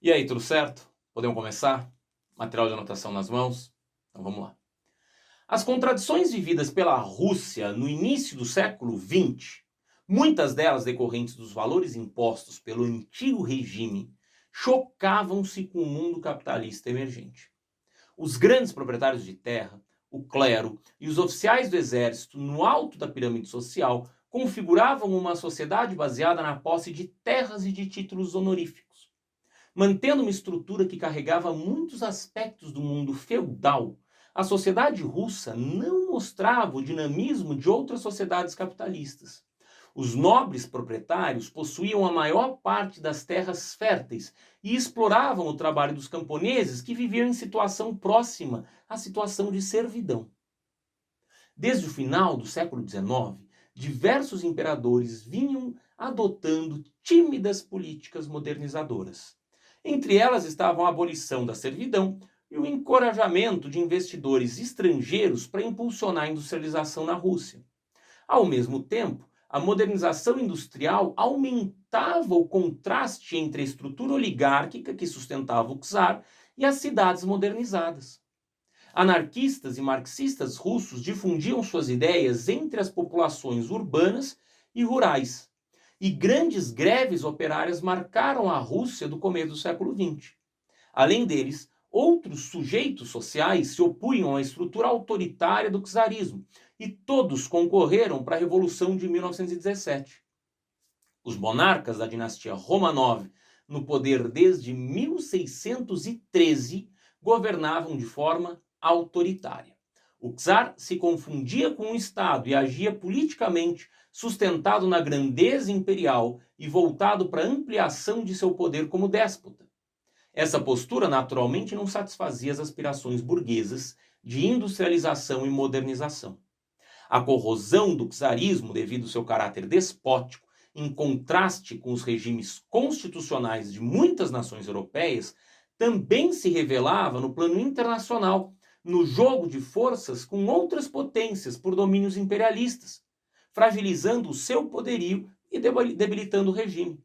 E aí, tudo certo? Podemos começar? Material de anotação nas mãos? Então vamos lá. As contradições vividas pela Rússia no início do século XX, muitas delas decorrentes dos valores impostos pelo antigo regime, chocavam-se com o mundo capitalista emergente. Os grandes proprietários de terra, o clero e os oficiais do exército no alto da pirâmide social configuravam uma sociedade baseada na posse de terras e de títulos honoríficos. Mantendo uma estrutura que carregava muitos aspectos do mundo feudal, a sociedade russa não mostrava o dinamismo de outras sociedades capitalistas. Os nobres proprietários possuíam a maior parte das terras férteis e exploravam o trabalho dos camponeses que viviam em situação próxima à situação de servidão. Desde o final do século XIX, diversos imperadores vinham adotando tímidas políticas modernizadoras. Entre elas estavam a abolição da servidão e o encorajamento de investidores estrangeiros para impulsionar a industrialização na Rússia. Ao mesmo tempo, a modernização industrial aumentava o contraste entre a estrutura oligárquica que sustentava o czar e as cidades modernizadas. Anarquistas e marxistas russos difundiam suas ideias entre as populações urbanas e rurais. E grandes greves operárias marcaram a Rússia do começo do século XX. Além deles, outros sujeitos sociais se opunham à estrutura autoritária do czarismo e todos concorreram para a Revolução de 1917. Os monarcas da dinastia Romanov, no poder desde 1613, governavam de forma autoritária. O czar se confundia com o Estado e agia politicamente sustentado na grandeza imperial e voltado para a ampliação de seu poder como déspota. Essa postura naturalmente não satisfazia as aspirações burguesas de industrialização e modernização. A corrosão do czarismo, devido ao seu caráter despótico, em contraste com os regimes constitucionais de muitas nações europeias, também se revelava no plano internacional, no jogo de forças com outras potências por domínios imperialistas, fragilizando o seu poderio e debilitando o regime.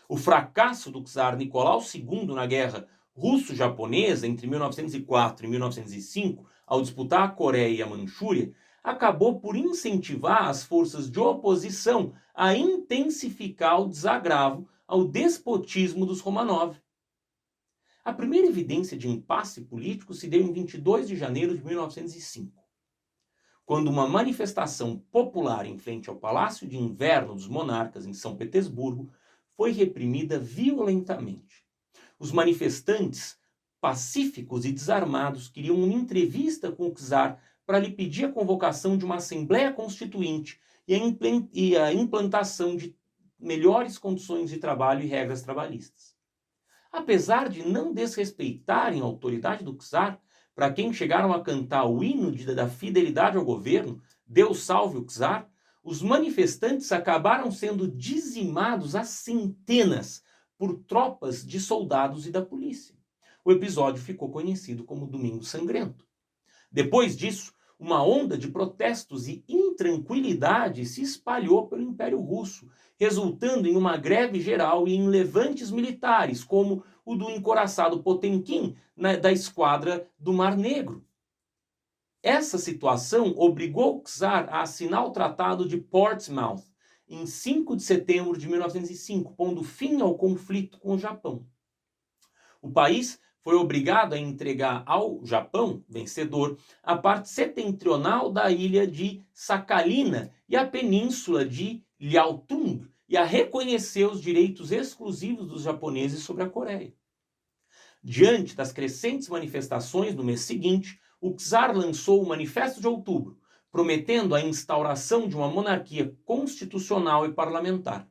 O fracasso do czar Nicolau II na Guerra Russo-Japonesa entre 1904 e 1905, ao disputar a Coreia e a Manchúria, acabou por incentivar as forças de oposição a intensificar o desagravo ao despotismo dos Romanov. A primeira evidência de impasse político se deu em 22 de janeiro de 1905, quando uma manifestação popular em frente ao Palácio de Inverno dos Monarcas em São Petersburgo foi reprimida violentamente. Os manifestantes, pacíficos e desarmados, queriam uma entrevista com o czar para lhe pedir a convocação de uma Assembleia Constituinte e a implantação de melhores condições de trabalho e regras trabalhistas. Apesar de não desrespeitarem a autoridade do czar, para quem chegaram a cantar o hino da fidelidade ao governo, Deus salve o czar, os manifestantes acabaram sendo dizimados a centenas por tropas de soldados e da polícia. O episódio ficou conhecido como Domingo Sangrento. Depois disso, uma onda de protestos e intranquilidade se espalhou pelo Império Russo, resultando em uma greve geral e em levantes militares, como o do encouraçado Potemkin da esquadra do Mar Negro. Essa situação obrigou o czar a assinar o Tratado de Portsmouth em 5 de setembro de 1905, pondo fim ao conflito com o Japão. O país foi obrigado a entregar ao Japão, vencedor, a parte setentrional da ilha de Sakhalina e a península de Liaotung, e a reconhecer os direitos exclusivos dos japoneses sobre a Coreia. Diante das crescentes manifestações no mês seguinte, o czar lançou o Manifesto de Outubro, prometendo a instauração de uma monarquia constitucional e parlamentar.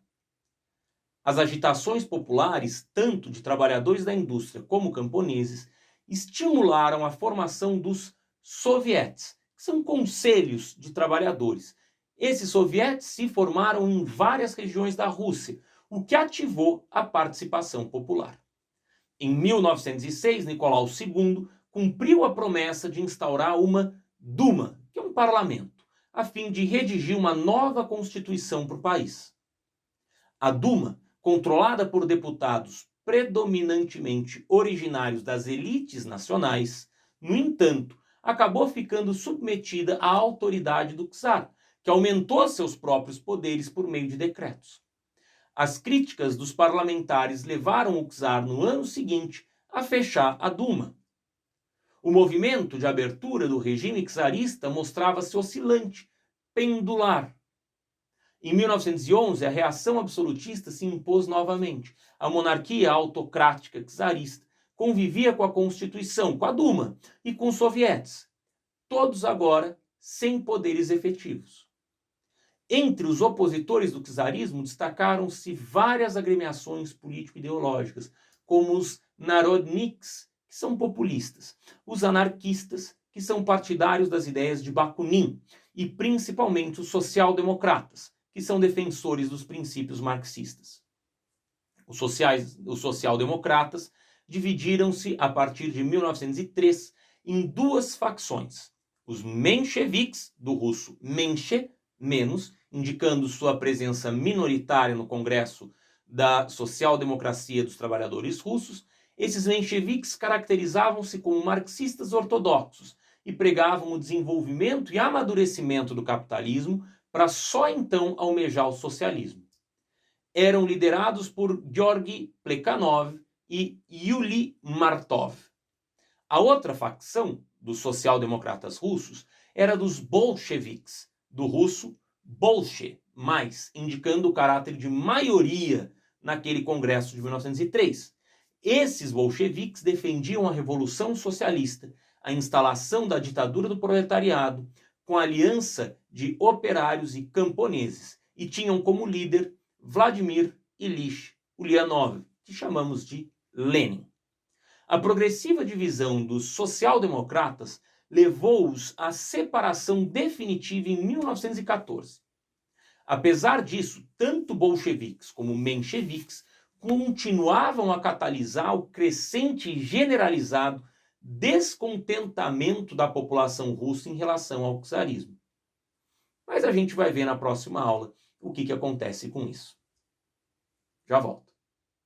As agitações populares, tanto de trabalhadores da indústria como camponeses, estimularam a formação dos soviets, que são conselhos de trabalhadores. Esses soviets se formaram em várias regiões da Rússia, o que ativou a participação popular. Em 1906, Nicolau II cumpriu a promessa de instaurar uma Duma, que é um parlamento, a fim de redigir uma nova constituição para o país. A Duma, controlada por deputados predominantemente originários das elites nacionais, no entanto, acabou ficando submetida à autoridade do czar, que aumentou seus próprios poderes por meio de decretos. As críticas dos parlamentares levaram o czar no ano seguinte a fechar a Duma. O movimento de abertura do regime czarista mostrava-se oscilante, pendular. Em 1911, a reação absolutista se impôs novamente. A monarquia autocrática czarista convivia com a Constituição, com a Duma e com os sovietes, todos agora sem poderes efetivos. Entre os opositores do czarismo destacaram-se várias agremiações político-ideológicas, como os narodniks, que são populistas, os anarquistas, que são partidários das ideias de Bakunin, e principalmente os social-democratas, que são defensores dos princípios marxistas. Os social-democratas dividiram-se a partir de 1903 em duas facções. Os mencheviques, do russo menche, menos, indicando sua presença minoritária no Congresso da Social-Democracia dos Trabalhadores Russos. Esses mencheviques caracterizavam-se como marxistas ortodoxos e pregavam o desenvolvimento e amadurecimento do capitalismo para só então almejar o socialismo. Eram liderados por Georgy Plekhanov e Yuli Martov. A outra facção dos social-democratas russos era dos bolcheviques, do russo bolche, mais, indicando o caráter de maioria naquele congresso de 1903. Esses bolcheviques defendiam a revolução socialista, a instalação da ditadura do proletariado, com a aliança de operários e camponeses, e tinham como líder Vladimir Ilyich Ulyanov, que chamamos de Lenin. A progressiva divisão dos social-democratas levou-os à separação definitiva em 1914. Apesar disso, tanto bolcheviques como mencheviques continuavam a catalisar o crescente e generalizado descontentamento da população russa em relação ao czarismo. Mas a gente vai ver na próxima aula o que acontece com isso. Já volto.